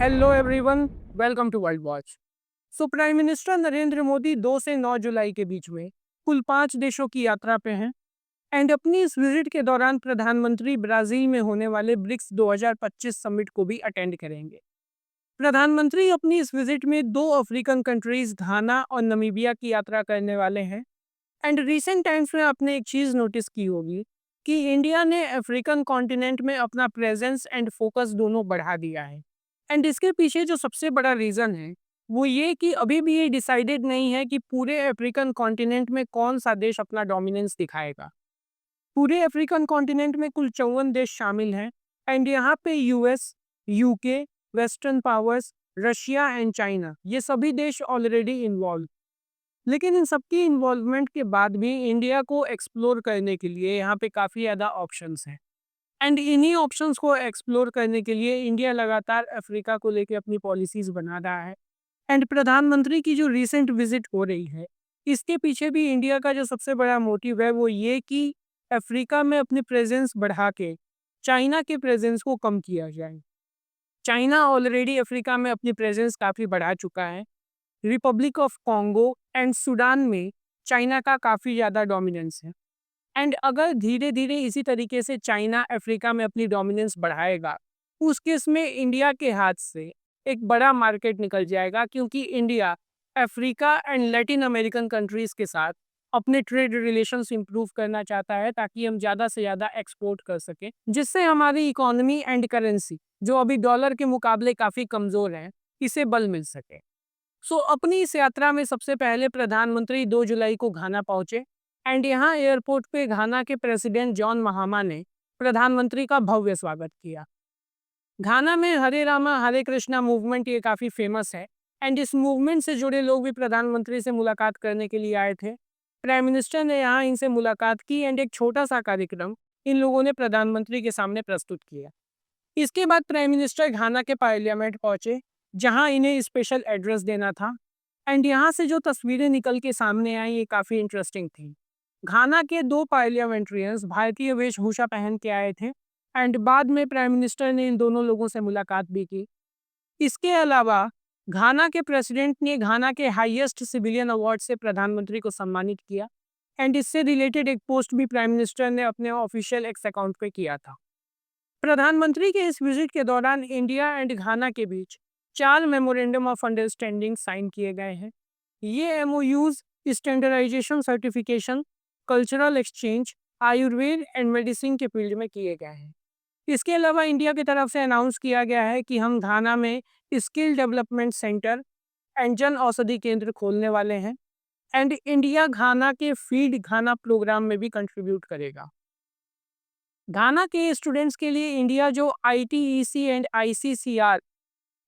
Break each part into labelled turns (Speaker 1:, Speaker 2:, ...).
Speaker 1: Hello everyone, welcome to World Watch. Prime minister Narendra Modi 2 से 9 जुलाई के बीच में कुल 5 देशों की यात्रा पे हैं। एंड अपनी इस विजिट के दौरान प्रधानमंत्री ब्राजील में होने वाले ब्रिक्स 2025 समिट को भी अटेंड करेंगे। प्रधानमंत्री अपनी इस विजिट में 2 अफ्रीकन कंट्रीज घाना और नमीबिया की यात्रा करने वाले हैं। एंड रिसेंट टाइम्स में आपने एक चीज़ नोटिस की होगी कि इंडिया ने अफ्रीकन कॉन्टिनेंट में अपना प्रेजेंस एंड फोकस दोनों बढ़ा दिया है। एंड इसके पीछे जो सबसे बड़ा रीज़न है वो ये कि अभी भी ये डिसाइडेड नहीं है कि पूरे अफ्रीकन कॉन्टिनेंट में कौन सा देश अपना डोमिनेंस दिखाएगा। पूरे अफ्रीकन कॉन्टिनेंट में कुल 54 देश शामिल हैं। एंड यहाँ पे US, UK, western powers, Russia and China, ये सभी देश ऑलरेडी इन्वॉल्व। लेकिन इन सबकी इन्वॉल्वमेंट के बाद भी इंडिया को एक्सप्लोर करने के लिए यहाँ पे काफ़ी ज़्यादा ऑप्शंस हैं। एंड इन्हीं ऑप्शंस को एक्सप्लोर करने के लिए इंडिया लगातार अफ्रीका को लेकर अपनी पॉलिसीज बना रहा है। एंड प्रधानमंत्री की जो रीसेंट विजिट हो रही है, इसके पीछे भी इंडिया का जो सबसे बड़ा मोटिव है वो ये कि अफ्रीका में अपनी प्रेजेंस बढ़ा के चाइना के प्रेजेंस को कम किया जाए। चाइना ऑलरेडी अफ्रीका में अपनी प्रेजेंस काफ़ी बढ़ा चुका है। Republic of Congo and Sudan में चाइना का काफ़ी ज़्यादा डोमिनेंस है। एंड अगर धीरे धीरे इसी तरीके से चाइना अफ्रीका में अपनी डोमिनेंस बढ़ाएगा, उस केस में इंडिया के हाथ से एक बड़ा मार्केट निकल जाएगा, क्योंकि India Africa and Latin American countries के साथ अपने ट्रेड रिलेशंस इंप्रूव करना चाहता है, ताकि हम ज़्यादा से ज़्यादा एक्सपोर्ट कर सकें, जिससे हमारी इकोनॉमी एंड करेंसी, जो अभी डॉलर के मुकाबले काफ़ी कमज़ोर है, इसे बल मिल सके। अपनी इस यात्रा में सबसे पहले प्रधानमंत्री 2 जुलाई को घाना पहुंचे। एंड यहाँ एयरपोर्ट पे घाना के प्रेसिडेंट जॉन महामा ने प्रधानमंत्री का भव्य स्वागत किया। घाना में हरे रामा हरे कृष्णा मूवमेंट ये काफ़ी फेमस है। एंड इस मूवमेंट से जुड़े लोग भी प्रधानमंत्री से मुलाकात करने के लिए आए थे। प्राइम मिनिस्टर ने यहाँ इनसे मुलाकात की एंड एक छोटा सा कार्यक्रम इन लोगों ने प्रधानमंत्री के सामने प्रस्तुत किया। इसके बाद प्राइम मिनिस्टर घाना के पार्लियामेंट पहुंचे, जहां इन्हें स्पेशल एड्रेस देना था। एंड यहाँ से जो तस्वीरें निकल के सामने आई ये काफ़ी इंटरेस्टिंग थी। घाना के 2 पार्लियामेंट्रियंस भारतीय वेशभूषा पहन के आए थे। एंड बाद में प्राइम मिनिस्टर ने इन दोनों लोगों से मुलाकात भी की। इसके अलावा घाना के प्रेसिडेंट ने घाना के हाईएस्ट सिविलियन अवार्ड से प्रधानमंत्री को सम्मानित किया। एंड इससे रिलेटेड एक पोस्ट भी प्राइम मिनिस्टर ने अपने ऑफिशियल एक्स अकाउंट पे किया था। प्रधानमंत्री के इस विजिट के दौरान इंडिया एंड घाना के बीच 4 मेमोरेंडम ऑफ अंडरस्टैंडिंग साइन किए गए हैं। ये MoUs standardisation, certification, cultural exchange, Ayurveda and medicine के फील्ड में किए गए हैं। इसके अलावा इंडिया की तरफ से अनाउंस किया गया है कि हम घाना में skill development centre and Jan Aushadhi केंद्र खोलने वाले हैं। एंड इंडिया घाना के फीड घाना प्रोग्राम में भी कंट्रीब्यूट करेगा। घाना के स्टूडेंट्स के लिए इंडिया जो आईटीईसी एंड आईसीसीआर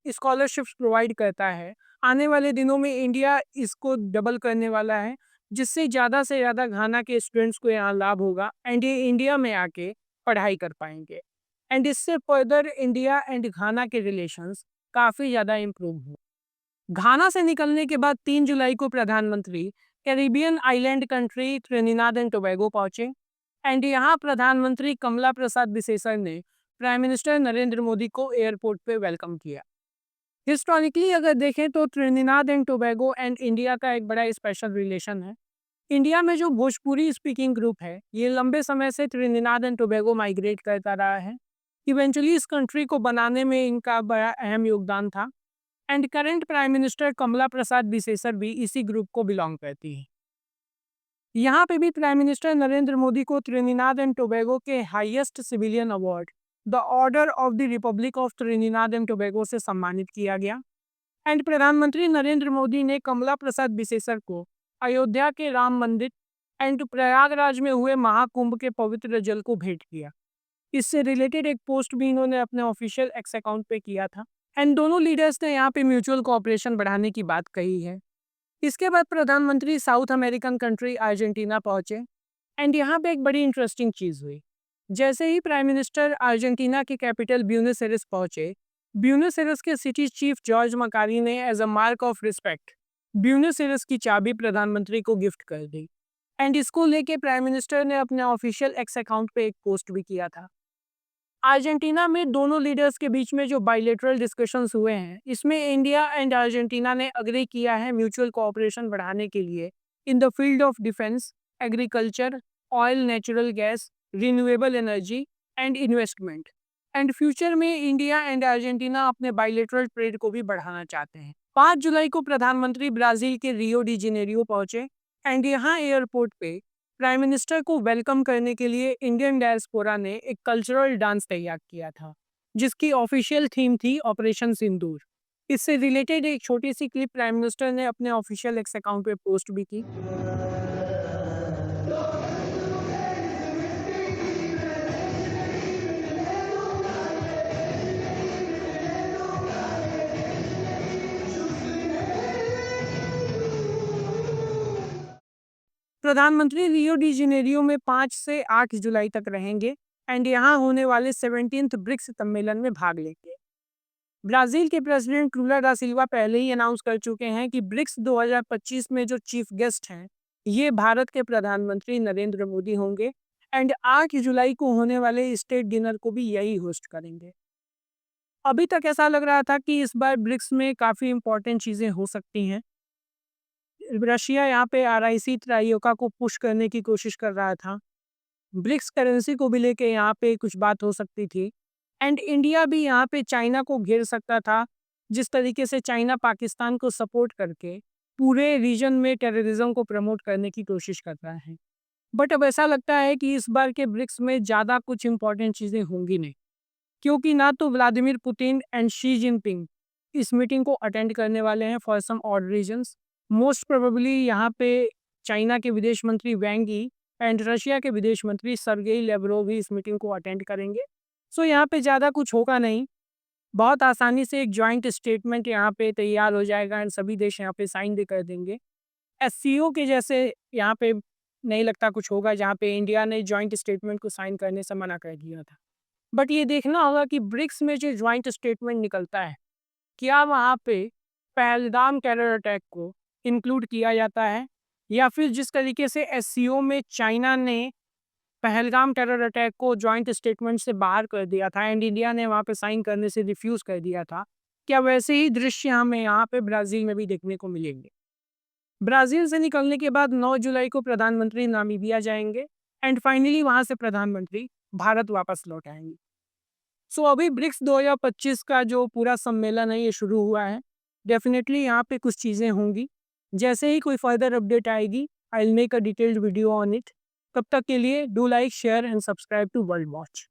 Speaker 1: स्कॉलरशिप्स प्रोवाइड करता है, आने वाले दिनों में इंडिया इसको डबल करने वाला है, जिससे ज़्यादा से ज़्यादा घाना के स्टूडेंट्स को यहाँ लाभ होगा एंड ये इंडिया में आके पढ़ाई कर पाएंगे। एंड इससे फर्दर इंडिया एंड घाना के रिलेशंस काफ़ी ज़्यादा इम्प्रूव हो। घाना से निकलने के बाद 3 जुलाई को प्रधानमंत्री Caribbean island country Trinidad and Tobago पहुंचे। एंड यहाँ प्रधानमंत्री कमला प्रसाद बिसेसर ने प्राइम मिनिस्टर नरेंद्र मोदी को एयरपोर्ट पे वेलकम किया। हिस्टोरिकली अगर देखें तो Trinidad and Tobago and India का एक बड़ा स्पेशल रिलेशन है। इंडिया में जो भोजपुरी स्पीकिंग ग्रुप है, ये लंबे समय से ट्रिनिदाद एंड टोबैगो माइग्रेट करता रहा है। इवेंचुअली इस कंट्री को बनाने में इनका बड़ा अहम योगदान था। एंड करंट प्राइम मिनिस्टर कमला प्रसाद बिसेसर भी इसी ग्रुप को बिलोंग करती है। यहाँ पे भी प्राइम मिनिस्टर नरेंद्र मोदी को ट्रिनिदाद एंड टोबैगो के highest civilian award the order of the Republic of Trinidad and Tobago से सम्मानित किया गया। एंड प्रधानमंत्री नरेंद्र मोदी ने कमला प्रसाद बिसेसर को अयोध्या के राम मंदिर एंड प्रयागराज में हुए महाकुंभ के पवित्र जल को भेंट किया। इससे रिलेटेड एक पोस्ट भी इन्होंने अपने ऑफिशियल एक्स अकाउंट पे किया था। एंड दोनों लीडर्स ने यहाँ पे म्यूचुअल कोऑपरेशन बढ़ाने की बात कही है। इसके बाद प्रधानमंत्री साउथ अमेरिकन कंट्री अर्जेंटीना पहुंचे। एंड यहाँ पे एक बड़ी इंटरेस्टिंग चीज़ हुई। जैसे ही प्राइम मिनिस्टर अर्जेंटीना की कैपिटल ब्यूनस एयर्स पहुंचे, ब्यूनस एयर्स के सिटी चीफ जॉर्ज मकारी ने as a mark of respect Buenos Aires की चाबी प्रधानमंत्री को गिफ्ट कर दी। एंड इसको लेके प्राइम मिनिस्टर ने अपने ऑफिशियल एक्स अकाउंट पे एक पोस्ट भी किया था। अर्जेंटीना में दोनों लीडर्स के बीच में जो बायलैटरल डिस्कशंस हुए हैं, इसमें इंडिया एंड अर्जेंटीना ने अग्री किया है म्यूचुअल कोऑपरेशन बढ़ाने के लिए in the field of defence, agriculture, oil, natural gas, renewable energy and investment. And future में इंडिया एंड अर्जेंटीना अपने बायलैटरल ट्रेड को भी बढ़ाना चाहते हैं। 5 जुलाई को प्रधानमंत्री ब्राजील के रियो डी जेनेरियो पहुंचे एंड यहाँ एयरपोर्ट पे प्राइम मिनिस्टर को वेलकम करने के लिए इंडियन डायस्पोरा ने एक कल्चरल डांस तैयार किया था, जिसकी ऑफिशियल थीम थी ऑपरेशन सिंदूर। इससे रिलेटेड एक छोटी सी क्लिप प्राइम मिनिस्टर ने अपने ऑफिशियल एक्स अकाउंट पे पोस्ट भी की। प्रधानमंत्री रियो डी जेनेरियो में 5 से 8 जुलाई तक रहेंगे एंड यहाँ होने वाले 17th ब्रिक्स सम्मेलन में भाग लेंगे। ब्राजील के प्रेसिडेंट लूला दा सिल्वा पहले ही अनाउंस कर चुके हैं कि ब्रिक्स 2025 में जो चीफ गेस्ट हैं, ये भारत के प्रधानमंत्री नरेंद्र मोदी होंगे एंड 8 जुलाई को होने वाले स्टेट डिनर को भी यही होस्ट करेंगे। अभी तक ऐसा लग रहा था कि इस बार ब्रिक्स में काफ़ी इंपॉर्टेंट चीज़ें हो सकती हैं। रशिया यहाँ पे आरआईसी त्राइयोका को पुश करने की कोशिश कर रहा था। ब्रिक्स करेंसी को भी लेके यहाँ पे कुछ बात हो सकती थी एंड इंडिया भी यहाँ पे चाइना को घेर सकता था, जिस तरीके से चाइना पाकिस्तान को सपोर्ट करके पूरे रीजन में टेररिज्म को प्रमोट करने की कोशिश कर रहा है। बट अब ऐसा लगता है कि इस बार के ब्रिक्स में ज़्यादा कुछ इंपॉर्टेंट चीज़ें होंगी नहीं, क्योंकि ना तो Vladimir Putin and Xi Jinping इस मीटिंग को अटेंड करने वाले हैं for some odd reasons. Most probably यहाँ पे चाइना के विदेश मंत्री वैंग यी एंड रशिया के विदेश मंत्री सर्गेई लेवरोव भी इस मीटिंग को अटेंड करेंगे। सो यहाँ पे ज़्यादा कुछ होगा नहीं, बहुत आसानी से एक जॉइंट स्टेटमेंट यहाँ पे तैयार हो जाएगा एंड सभी देश यहाँ पे साइन भी कर देंगे। एससीओ के जैसे यहाँ पे नहीं लगता कुछ होगा, जहाँ पे इंडिया ने जॉइंट स्टेटमेंट को साइन करने से मना कर दिया था। बट ये देखना होगा कि ब्रिक्स में जो जॉइंट स्टेटमेंट निकलता है, क्या वहाँ पे पहलगाम टेरर अटैक को इंक्लूड किया जाता है, या फिर जिस तरीके से एससीओ में चाइना ने पहलगाम टेरर अटैक को जॉइंट स्टेटमेंट से बाहर कर दिया था एंड इंडिया ने वहाँ पे साइन करने से रिफ्यूज़ कर दिया था, क्या वैसे ही दृश्य हमें यहाँ पे ब्राज़ील में भी देखने को मिलेंगे। ब्राज़ील से निकलने के बाद 9 जुलाई को प्रधानमंत्री नामीबिया जाएंगे एंड फाइनली वहाँ से प्रधानमंत्री भारत वापस लौट आएंगे। सो अभी ब्रिक्स 2025 का जो पूरा सम्मेलन है ये शुरू हुआ है। डेफिनेटली यहाँ पे कुछ चीज़ें होंगी। जैसे ही कोई फर्दर अपडेट आएगी, I will make a detailed video on it. तब तक के लिए do like, share and subscribe to World watch.